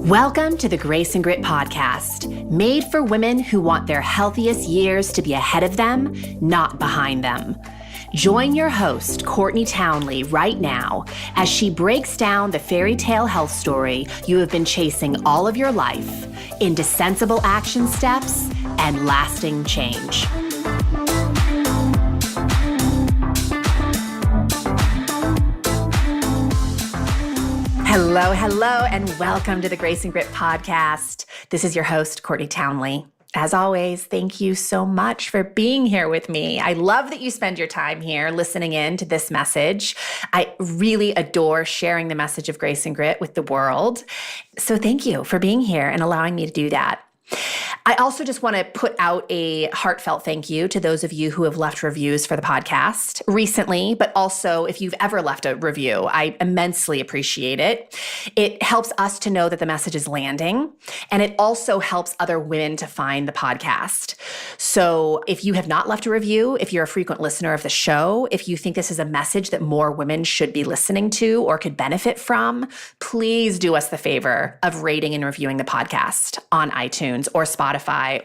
Welcome to the Grace and Grit podcast, made for women who want their healthiest years to be ahead of them, not behind them. Join your host, Courtney Townley, right now as she breaks down the fairy tale health story you have been chasing all of your life into sensible action steps and lasting change. Hello, and welcome to the Grace and Grit podcast. This is your host, Courtney Townley. As always, thank you so much for being here with me. I love that you spend your time here listening in to this message. I really adore sharing the message of Grace and Grit with the world. So thank you for being here and allowing me to do that. I also just want to put out a heartfelt thank you to those of you who have left reviews for the podcast recently, but also if you've ever left a review, I immensely appreciate it. It helps us to know that the message is landing, and it also helps other women to find the podcast. So if you have not left a review, if you're a frequent listener of the show, if you think this is a message that more women should be listening to or could benefit from, please do us the favor of rating and reviewing the podcast on iTunes or Spotify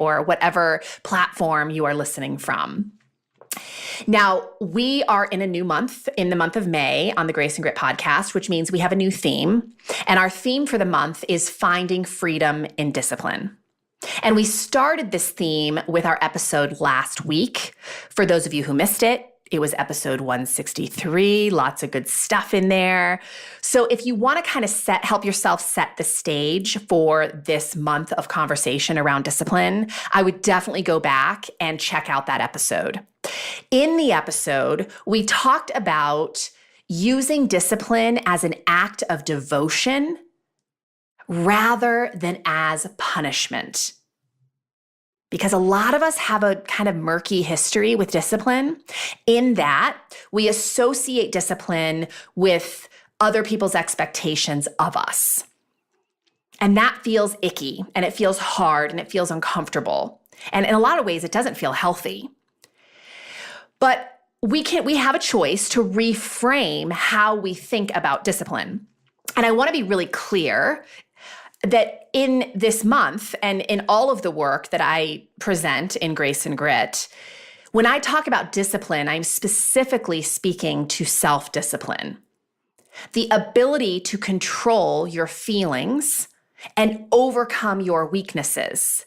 or whatever platform you are listening from. Now, we are in a new month, in the month of May on the Grace and Grit podcast, which means we have a new theme. And our theme for the month is finding freedom in discipline. And we started this theme with our episode last week. For those of you who missed it, it was episode 163, lots of good stuff in there. So if you want to kind of help yourself set the stage for this month of conversation around discipline, I would definitely go back and check out that episode. In the episode, we talked about using discipline as an act of devotion rather than as punishment. Because a lot of us have a kind of murky history with discipline in that we associate discipline with other people's expectations of us. And that feels icky, and it feels hard, and it feels uncomfortable. And in a lot of ways, it doesn't feel healthy. But we have a choice to reframe how we think about discipline. And I want to be really clear that in this month and in all of the work that I present in Grace and Grit, when I talk about discipline, I'm specifically speaking to self-discipline. The ability to control your feelings and overcome your weaknesses.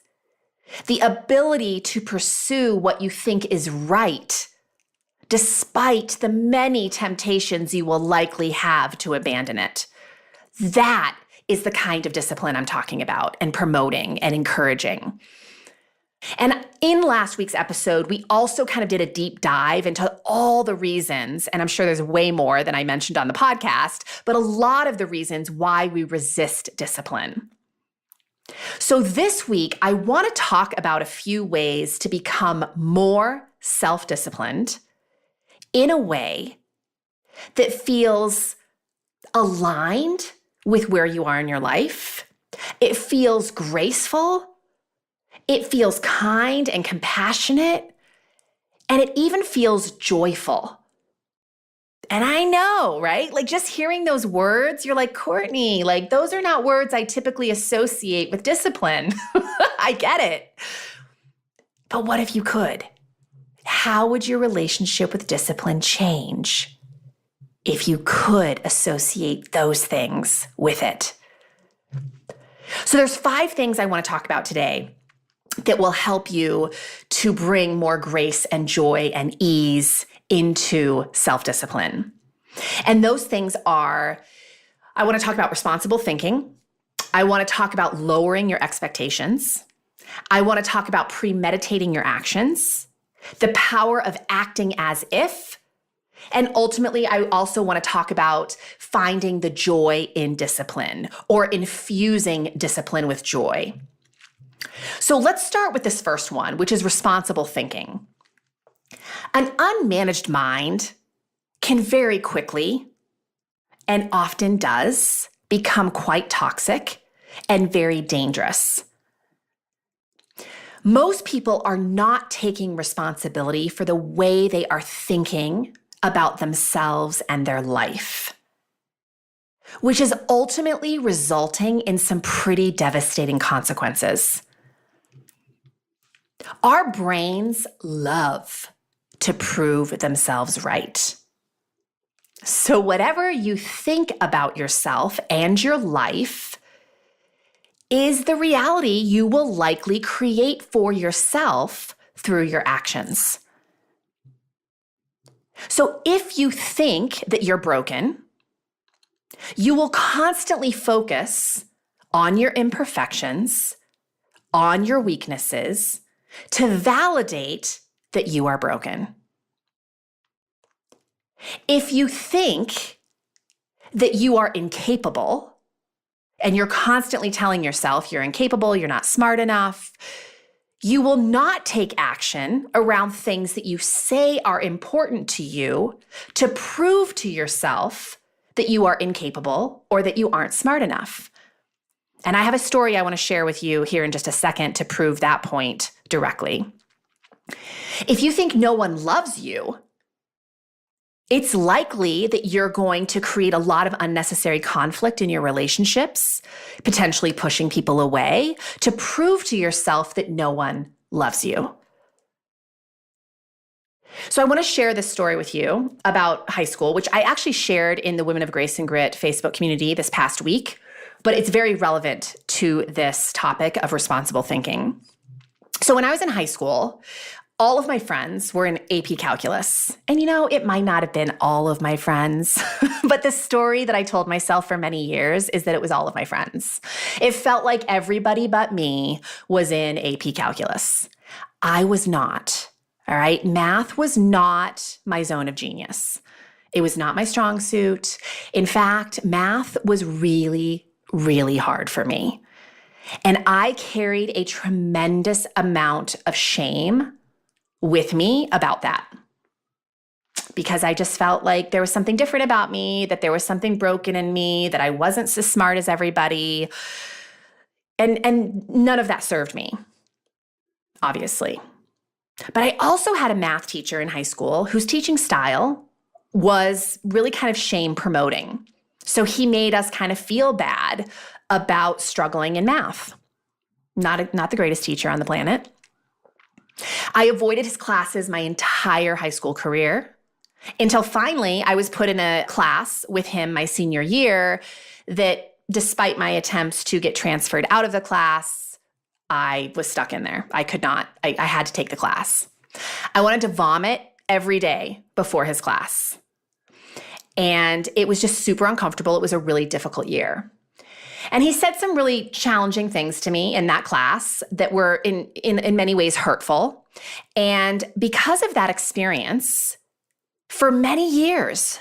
The ability to pursue what you think is right, despite the many temptations you will likely have to abandon it. That is the kind of discipline I'm talking about and promoting and encouraging. And in last week's episode, we also kind of did a deep dive into all the reasons, and I'm sure there's way more than I mentioned on the podcast, but a lot of the reasons why we resist discipline. So this week, I want to talk about a few ways to become more self-disciplined in a way that feels aligned with where you are in your life. It feels graceful. It feels kind and compassionate. And it even feels joyful. And I know, right? Like just hearing those words, you're like, Courtney, like those are not words I typically associate with discipline. I get it. But what if you could? How would your relationship with discipline change if you could associate those things with it? So there's 5 things I want to talk about today that will help you to bring more grace and joy and ease into self-discipline. And those things are, I want to talk about responsible thinking. I want to talk about lowering your expectations. I want to talk about premeditating your actions, the power of acting as if. And ultimately, I also want to talk about finding the joy in discipline or infusing discipline with joy. So let's start with this first one, which is responsible thinking. An unmanaged mind can very quickly, and often does, become quite toxic and very dangerous. Most people are not taking responsibility for the way they are thinking about themselves and their life. which is ultimately resulting in some pretty devastating consequences. Our brains love to prove themselves right. So whatever you think about yourself and your life is the reality you will likely create for yourself through your actions. So if you think that you're broken, you will constantly focus on your imperfections, on your weaknesses, to validate that you are broken. If you think that you are incapable, and you're constantly telling yourself you're incapable, you're not smart enough, you will not take action around things that you say are important to you to prove to yourself that you are incapable or that you aren't smart enough. And I have a story I want to share with you here in just a second to prove that point directly. If you think no one loves you, it's likely that you're going to create a lot of unnecessary conflict in your relationships, potentially pushing people away to prove to yourself that no one loves you. So I want to share this story with you about high school, which I actually shared in the Women of Grace and Grit Facebook community this past week, but it's very relevant to this topic of responsible thinking. So when I was in high school, all of my friends were in AP Calculus. And it might not have been all of my friends, but the story that I told myself for many years is that it was all of my friends. It felt like everybody but me was in AP Calculus. I was not, all right? Math was not my zone of genius. It was not my strong suit. In fact, math was really, really hard for me. And I carried a tremendous amount of shame with me about that, because I just felt like there was something different about me, that there was something broken in me, that I wasn't so smart as everybody. And none of that served me, obviously. But I also had a math teacher in high school whose teaching style was really kind of shame promoting. So he made us kind of feel bad about struggling in math. Not the greatest teacher on the planet. I avoided his classes my entire high school career until finally I was put in a class with him my senior year that, despite my attempts to get transferred out of the class, I was stuck in there. I could not. I had to take the class. I wanted to vomit every day before his class. And it was just super uncomfortable. It was a really difficult year. And he said some really challenging things to me in that class that were in many ways hurtful. And because of that experience, for many years,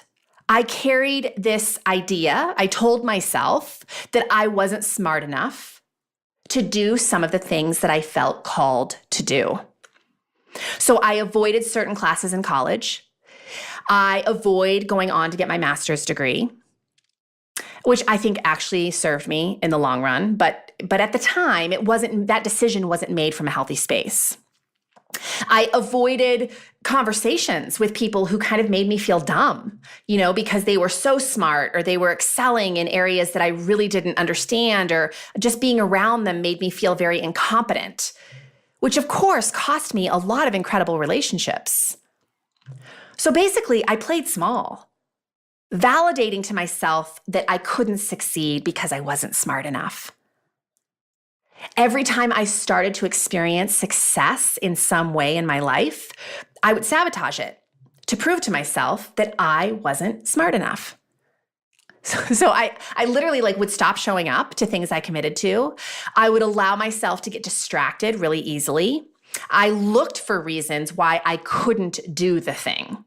I carried this idea. I told myself that I wasn't smart enough to do some of the things that I felt called to do. So I avoided certain classes in college. I avoid going on to get my master's degree, which I think actually served me in the long run. But at the time, that decision wasn't made from a healthy space. I avoided conversations with people who kind of made me feel dumb, because they were so smart or they were excelling in areas that I really didn't understand, or just being around them made me feel very incompetent, which of course cost me a lot of incredible relationships. So basically, I played small, validating to myself that I couldn't succeed because I wasn't smart enough. Every time I started to experience success in some way in my life, I would sabotage it to prove to myself that I wasn't smart enough. So I literally would stop showing up to things I committed to. I would allow myself to get distracted really easily. I looked for reasons why I couldn't do the thing.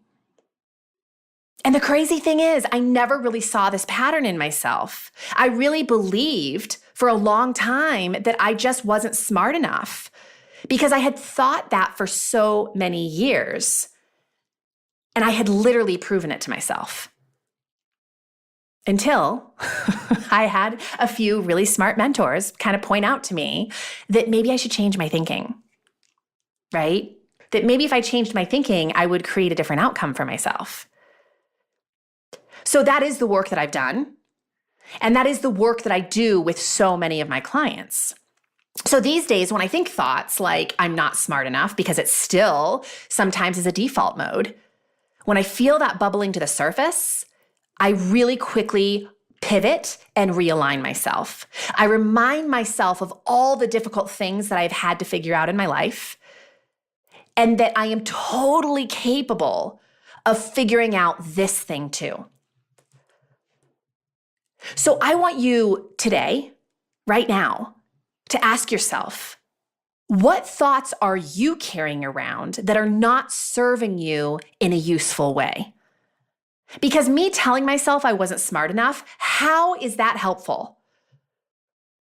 And the crazy thing is, I never really saw this pattern in myself. I really believed for a long time that I just wasn't smart enough because I had thought that for so many years. And I had literally proven it to myself until I had a few really smart mentors kind of point out to me that maybe I should change my thinking, right? That maybe if I changed my thinking, I would create a different outcome for myself. So that is the work that I've done. And that is the work that I do with so many of my clients. So these days, when I think thoughts like I'm not smart enough, because it still sometimes is a default mode, when I feel that bubbling to the surface, I really quickly pivot and realign myself. I remind myself of all the difficult things that I've had to figure out in my life, and that I am totally capable of figuring out this thing too. So I want you today, right now, to ask yourself, what thoughts are you carrying around that are not serving you in a useful way? Because me telling myself I wasn't smart enough, how is that helpful?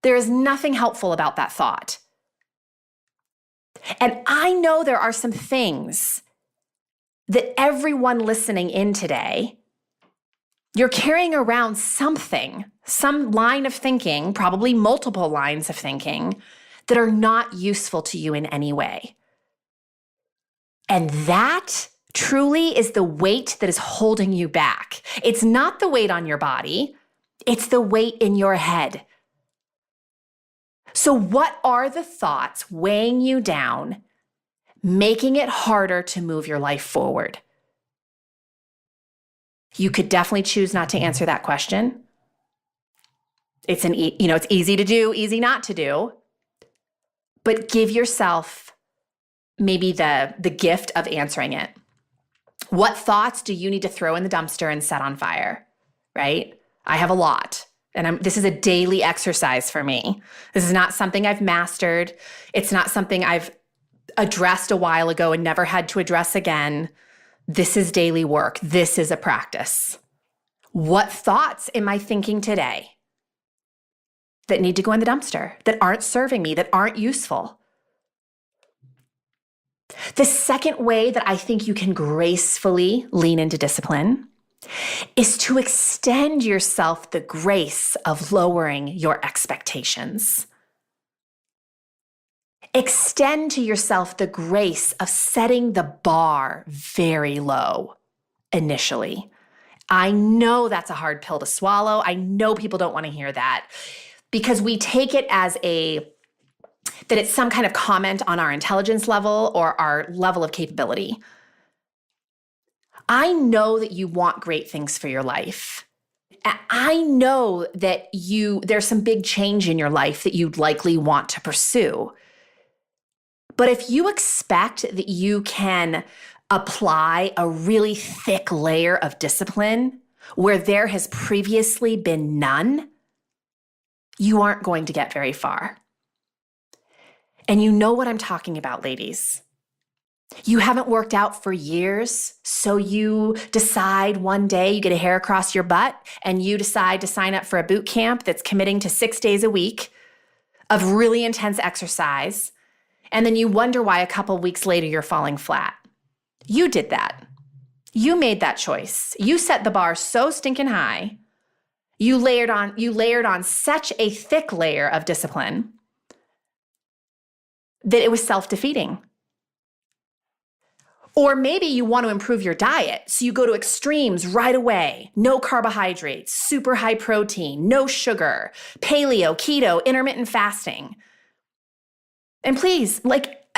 There is nothing helpful about that thought. And I know there are some things that everyone listening in today, you're carrying around something, some line of thinking, probably multiple lines of thinking, that are not useful to you in any way. And that truly is the weight that is holding you back. It's not the weight on your body, it's the weight in your head. So what are the thoughts weighing you down, making it harder to move your life forward? You could definitely choose not to answer that question. It's it's easy to do, easy not to do. But give yourself maybe the gift of answering it. What thoughts do you need to throw in the dumpster and set on fire, right? I have a lot. And this is a daily exercise for me. This is not something I've mastered. It's not something I've addressed a while ago and never had to address again. This is daily work. This is a practice. What thoughts am I thinking today that need to go in the dumpster, that aren't serving me, that aren't useful? The second way that I think you can gracefully lean into discipline is to extend yourself the grace of lowering your expectations. Extend to yourself the grace of setting the bar very low initially. I know that's a hard pill to swallow. I know people don't want to hear that because we take it as that it's some kind of comment on our intelligence level or our level of capability. I know that you want great things for your life. I know that there's some big change in your life that you'd likely want to pursue. But if you expect that you can apply a really thick layer of discipline where there has previously been none, you aren't going to get very far. And you know what I'm talking about, ladies. You haven't worked out for years, so you decide one day you get a hair across your butt and you decide to sign up for a boot camp that's committing to 6 days a week of really intense exercise, and then you wonder why a couple weeks later you're falling flat. You did that. You made that choice. You set the bar so stinking high. You layered on such a thick layer of discipline that it was self-defeating. Or maybe you want to improve your diet, so you go to extremes right away. No carbohydrates, super high protein, no sugar, paleo, keto, intermittent fasting. And please,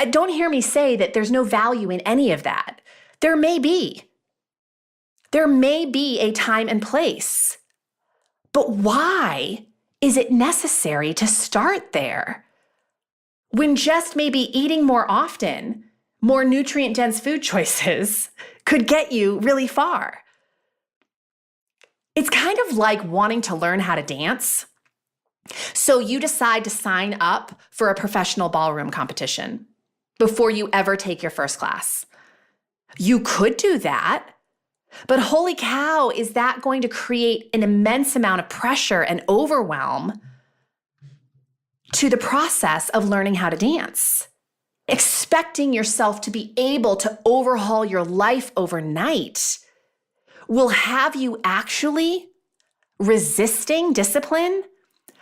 don't hear me say that there's no value in any of that. There may be. There may be a time and place. But why is it necessary to start there? When just maybe eating more often, more nutrient-dense food choices could get you really far. It's kind of like wanting to learn how to dance. So you decide to sign up for a professional ballroom competition before you ever take your first class. You could do that, but holy cow, is that going to create an immense amount of pressure and overwhelm to the process of learning how to dance? Expecting yourself to be able to overhaul your life overnight will have you actually resisting discipline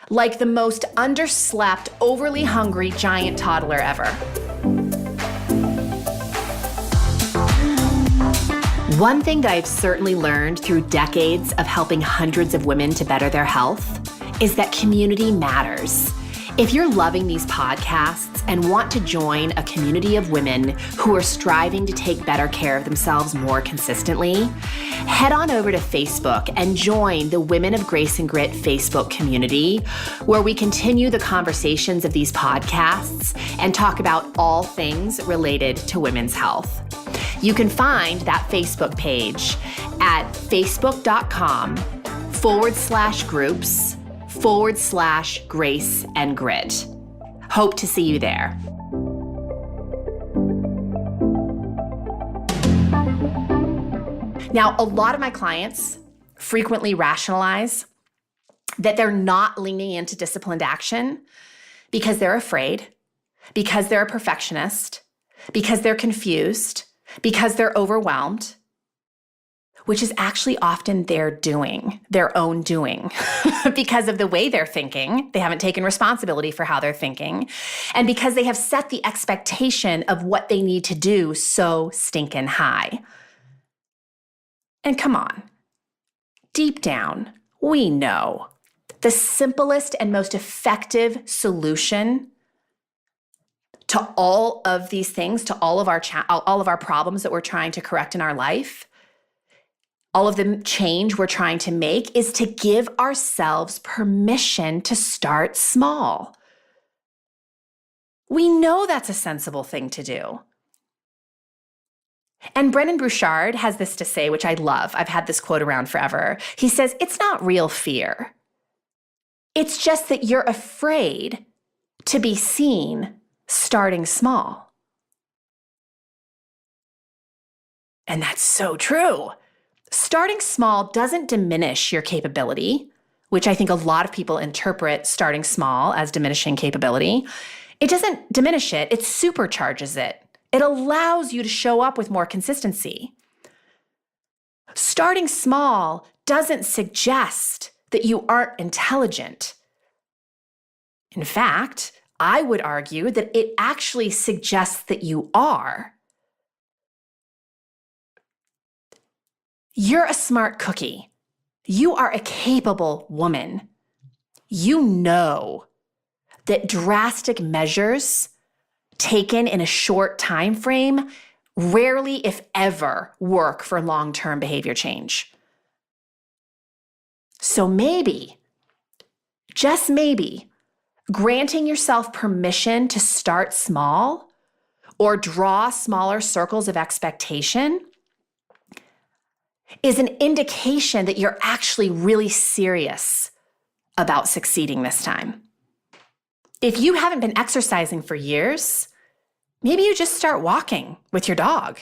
like the most underslept, overly hungry giant toddler ever. One thing that I've certainly learned through decades of helping hundreds of women to better their health is that community matters. If you're loving these podcasts and want to join a community of women who are striving to take better care of themselves more consistently, head on over to Facebook and join the Women of Grace and Grit Facebook community, where we continue the conversations of these podcasts and talk about all things related to women's health. You can find that Facebook page at facebook.com/groups/Grace and Grit. Hope to see you there. Now, a lot of my clients frequently rationalize that they're not leaning into disciplined action because they're afraid, because they're a perfectionist, because they're confused, because they're overwhelmed, which is actually often their own doing, because of the way they're thinking. They haven't taken responsibility for how they're thinking, and because they have set the expectation of what they need to do so stinking high. And come on, deep down, we know the simplest and most effective solution to all of these things, to all of our problems that we're trying to correct in our life, all of the change we're trying to make, is to give ourselves permission to start small. We know that's a sensible thing to do. And Brendon Burchard has this to say, which I love. I've had this quote around forever. He says, "It's not real fear. It's just that you're afraid to be seen starting small." And that's so true. Starting small doesn't diminish your capability, which I think a lot of people interpret starting small as diminishing capability. It doesn't diminish it, it supercharges it. It allows you to show up with more consistency. Starting small doesn't suggest that you aren't intelligent. In fact, I would argue that it actually suggests that you are. You're a smart cookie. You are a capable woman. You know that drastic measures taken in a short time frame rarely, if ever, work for long-term behavior change. So maybe, just maybe, granting yourself permission to start small or draw smaller circles of expectation is an indication that you're actually really serious about succeeding this time. If you haven't been exercising for years, maybe you just start walking with your dog.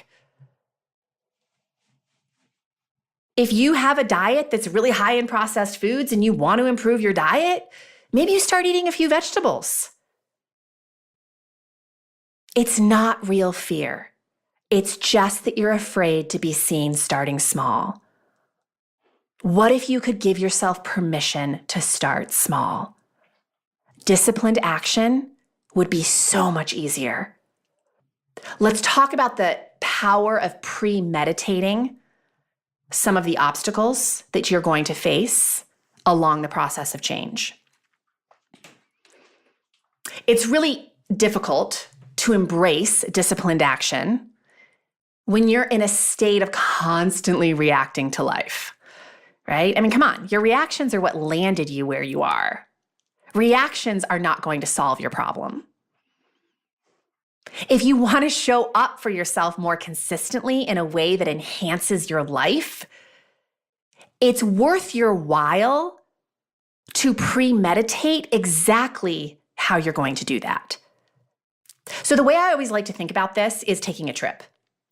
If you have a diet that's really high in processed foods and you want to improve your diet, maybe you start eating a few vegetables. It's not real fear. It's just that you're afraid to be seen starting small. What if you could give yourself permission to start small? Disciplined action would be so much easier. Let's talk about the power of premeditating some of the obstacles that you're going to face along the process of change. It's really difficult to embrace disciplined action when you're in a state of constantly reacting to life, right? I mean, come on, your reactions are what landed you where you are. Reactions are not going to solve your problem. If you want to show up for yourself more consistently in a way that enhances your life, it's worth your while to premeditate exactly how you're going to do that. So the way I always like to think about this is taking a trip,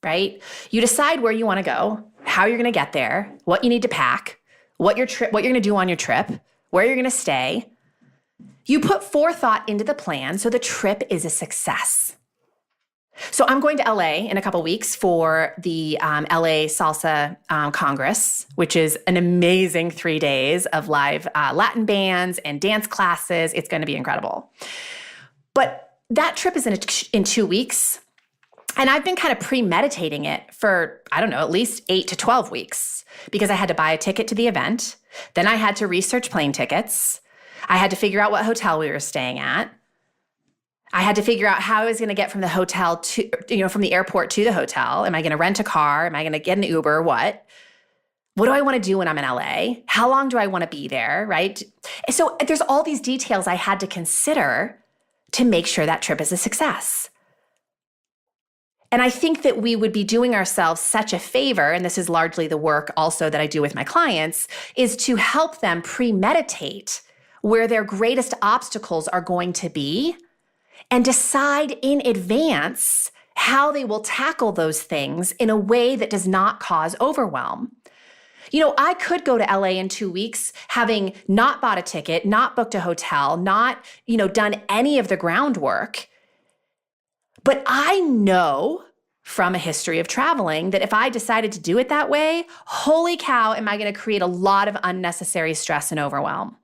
right? You decide where you want to go, how you're going to get there, what you need to pack, what you're going to do on your trip, where you're going to stay. You put forethought into the plan so the trip is a success. So I'm going to LA in a couple weeks for the LA Salsa Congress, which is an amazing 3 days of live Latin bands and dance classes. It's going to be incredible. But that trip is in 2 weeks. And I've been kind of premeditating it for, I don't know, at least 8 to 12 weeks because I had to buy a ticket to the event. Then I had to research plane tickets. I had to figure out what hotel we were staying at. I had to figure out how I was going to get from the hotel to, from the airport to the hotel. Am I going to rent a car? Am I going to get an Uber? What do I want to do when I'm in LA? How long do I want to be there, right? So there's all these details I had to consider to make sure that trip is a success. And I think that we would be doing ourselves such a favor, and this is largely the work also that I do with my clients, is to help them premeditate where their greatest obstacles are going to be and decide in advance how they will tackle those things in a way that does not cause overwhelm. I could go to LA in 2 weeks having not bought a ticket, not booked a hotel, not, done any of the groundwork. But I know from a history of traveling that if I decided to do it that way, holy cow, am I going to create a lot of unnecessary stress and overwhelm.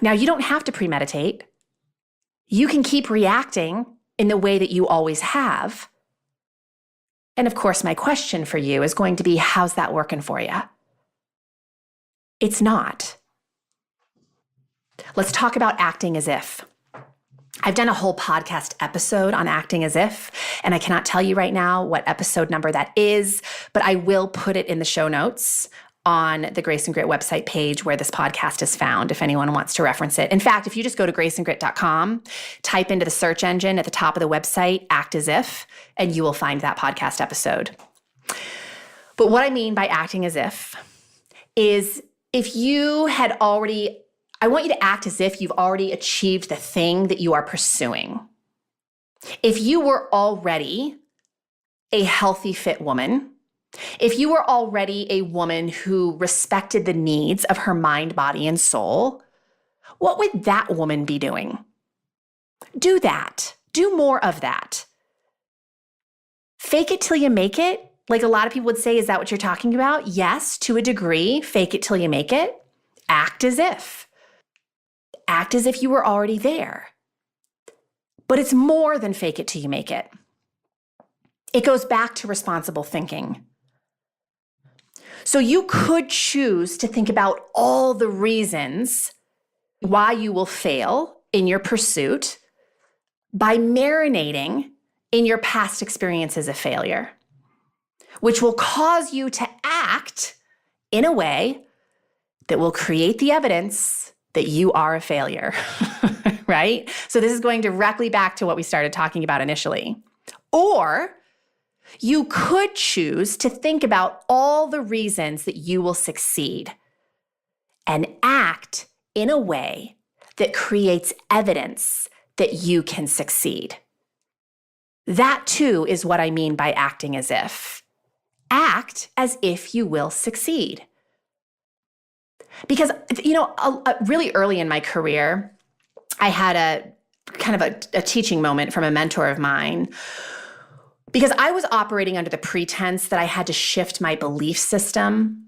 Now, you don't have to premeditate. You can keep reacting in the way that you always have. And of course, my question for you is going to be, how's that working for you? It's not. Let's talk about acting as if. I've done a whole podcast episode on acting as if, and I cannot tell you right now what episode number that is, but I will put it in the show notes on the Grace and Grit website page where this podcast is found if anyone wants to reference it. In fact, if you just go to graceandgrit.com, type into the search engine at the top of the website, act as if, and you will find that podcast episode. But what I mean by acting as if is if you had already, I want you to act as if you've already achieved the thing that you are pursuing. If you were already a healthy, fit woman, if you were already a woman who respected the needs of her mind, body, and soul, what would that woman be doing? Do that. Do more of that. Fake it till you make it. Like a lot of people would say, is that what you're talking about? Yes, to a degree. Fake it till you make it. Act as if. Act as if you were already there. But it's more than fake it till you make it. It goes back to responsible thinking. So you could choose to think about all the reasons why you will fail in your pursuit by marinating in your past experiences of failure, which will cause you to act in a way that will create the evidence that you are a failure, right? So this is going directly back to what we started talking about initially. Or you could choose to think about all the reasons that you will succeed and act in a way that creates evidence that you can succeed. That too is what I mean by acting as if. Act as if you will succeed. Because, really early in my career, I had a kind of a teaching moment from a mentor of mine because I was operating under the pretense that I had to shift my belief system,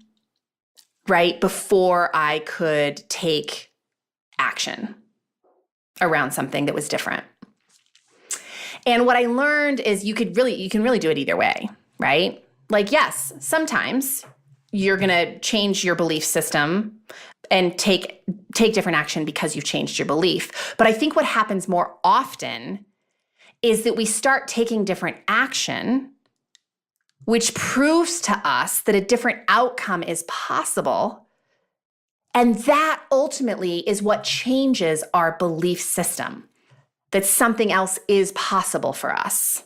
right, before I could take action around something that was different. And what I learned is you can really do it either way, right? Like, yes, sometimes you're going to change your belief system and take different action because you've changed your belief. But I think what happens more often is that we start taking different action, which proves to us that a different outcome is possible. And that ultimately is what changes our belief system, that something else is possible for us.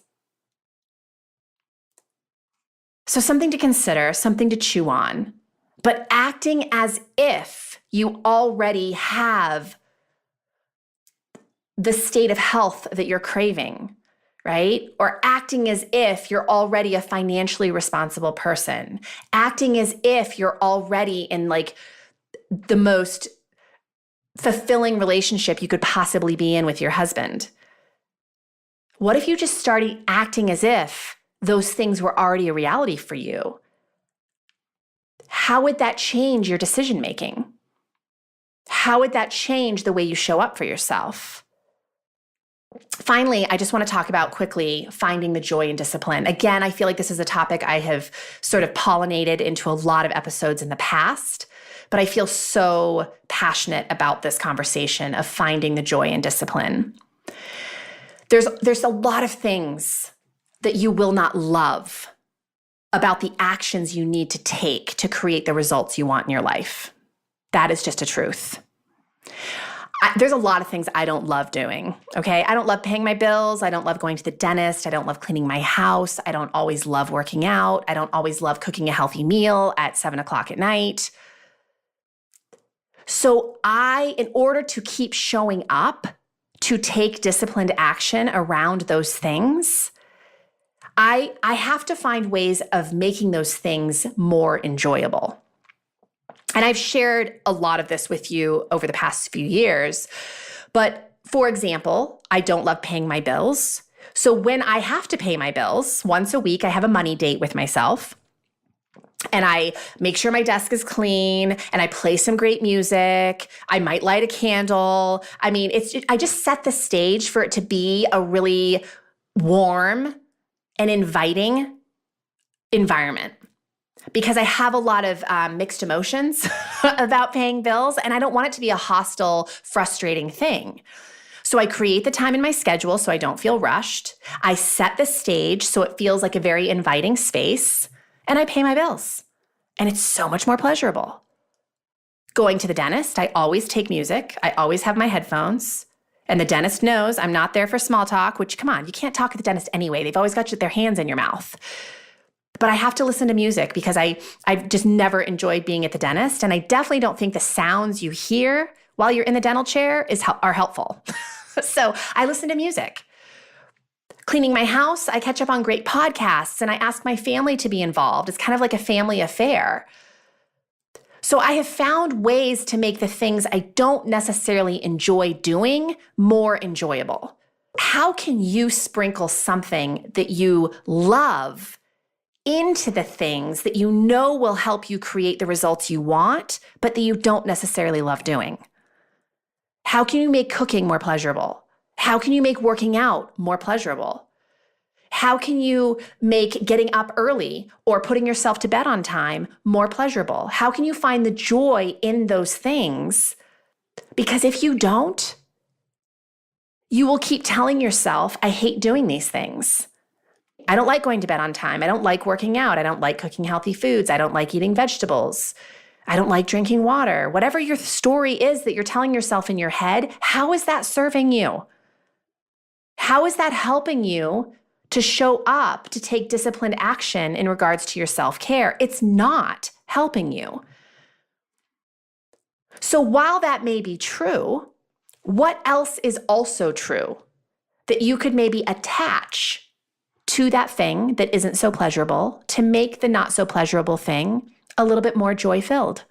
So something to consider, something to chew on, but acting as if you already have the state of health that you're craving, right? Or acting as if you're already a financially responsible person, acting as if you're already in like the most fulfilling relationship you could possibly be in with your husband. What if you just started acting as if those things were already a reality for you? How would that change your decision making? How would that change the way you show up for yourself? Finally, I just want to talk about quickly finding the joy in discipline. Again, I feel like this is a topic I have sort of pollinated into a lot of episodes in the past, but I feel so passionate about this conversation of finding the joy in discipline. There's a lot of things that you will not love about the actions you need to take to create the results you want in your life. That is just a truth. There's a lot of things I don't love doing, okay? I don't love paying my bills. I don't love going to the dentist. I don't love cleaning my house. I don't always love working out. I don't always love cooking a healthy meal at 7:00 at night. So in order to keep showing up, to take disciplined action around those things, I have to find ways of making those things more enjoyable. And I've shared a lot of this with you over the past few years. But for example, I don't love paying my bills. So when I have to pay my bills, once a week, I have a money date with myself. And I make sure my desk is clean and I play some great music. I might light a candle. I mean, I just set the stage for it to be a really warm and inviting environment. Because I have a lot of mixed emotions about paying bills, and I don't want it to be a hostile, frustrating thing. So I create the time in my schedule so I don't feel rushed. I set the stage so it feels like a very inviting space, and I pay my bills. And it's so much more pleasurable. Going to the dentist, I always take music. I always have my headphones. And the dentist knows I'm not there for small talk, which, come on, you can't talk to the dentist anyway. They've always got their hands in your mouth. But I have to listen to music because I've just never enjoyed being at the dentist. And I definitely don't think the sounds you hear while you're in the dental chair are helpful. So I listen to music. Cleaning my house, I catch up on great podcasts and I ask my family to be involved. It's kind of like a family affair. So I have found ways to make the things I don't necessarily enjoy doing more enjoyable. How can you sprinkle something that you love into the things that you know will help you create the results you want, but that you don't necessarily love doing? How can you make cooking more pleasurable? How can you make working out more pleasurable? How can you make getting up early or putting yourself to bed on time more pleasurable? How can you find the joy in those things? Because if you don't, you will keep telling yourself, I hate doing these things. I don't like going to bed on time. I don't like working out. I don't like cooking healthy foods. I don't like eating vegetables. I don't like drinking water. Whatever your story is that you're telling yourself in your head, how is that serving you? How is that helping you to show up, to take disciplined action in regards to your self-care? It's not helping you. So while that may be true, what else is also true that you could maybe attach to that thing that isn't so pleasurable to make the not so pleasurable thing a little bit more joy-filled?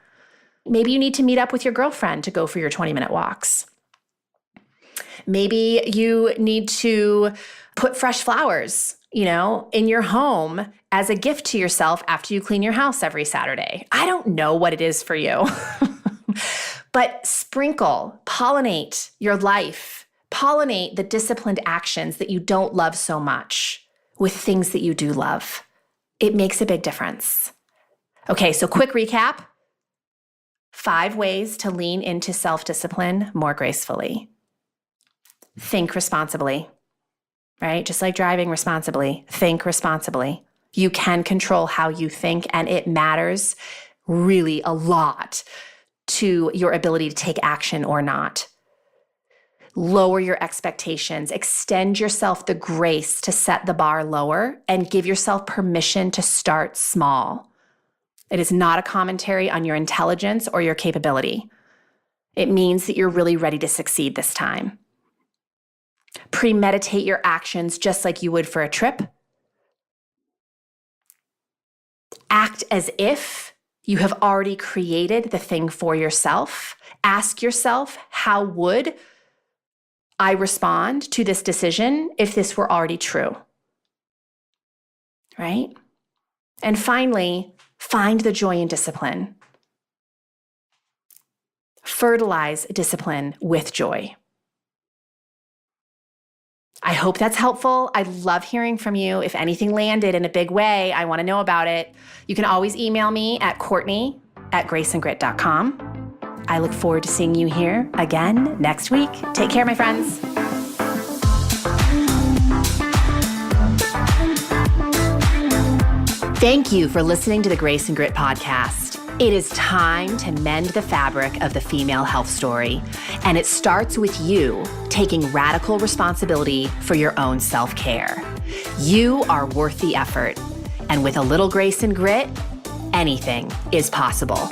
Maybe you need to meet up with your girlfriend to go for your 20-minute walks. Maybe you need to put fresh flowers, in your home as a gift to yourself after you clean your house every Saturday. I don't know what it is for you, but sprinkle, pollinate your life, pollinate the disciplined actions that you don't love so much with things that you do love. It makes a big difference. Okay, so quick recap. 5 ways to lean into self-discipline more gracefully. Think responsibly, right? Just like driving responsibly, think responsibly. You can control how you think, and it matters really a lot to your ability to take action or not. Lower your expectations, extend yourself the grace to set the bar lower, and give yourself permission to start small. It is not a commentary on your intelligence or your capability. It means that you're really ready to succeed this time. Premeditate your actions just like you would for a trip. Act as if you have already created the thing for yourself. Ask yourself, how would I respond to this decision if this were already true? Right? And finally, find the joy in discipline. Fertilize discipline with joy. I hope that's helpful. I love hearing from you. If anything landed in a big way, I want to know about it. You can always email me at Courtney@graceandgrit.com. I look forward to seeing you here again next week. Take care, my friends. Thank you for listening to the Grace and Grit podcast. It is time to mend the fabric of the female health story, and it starts with you taking radical responsibility for your own self-care. You are worth the effort, and with a little grace and grit, anything is possible.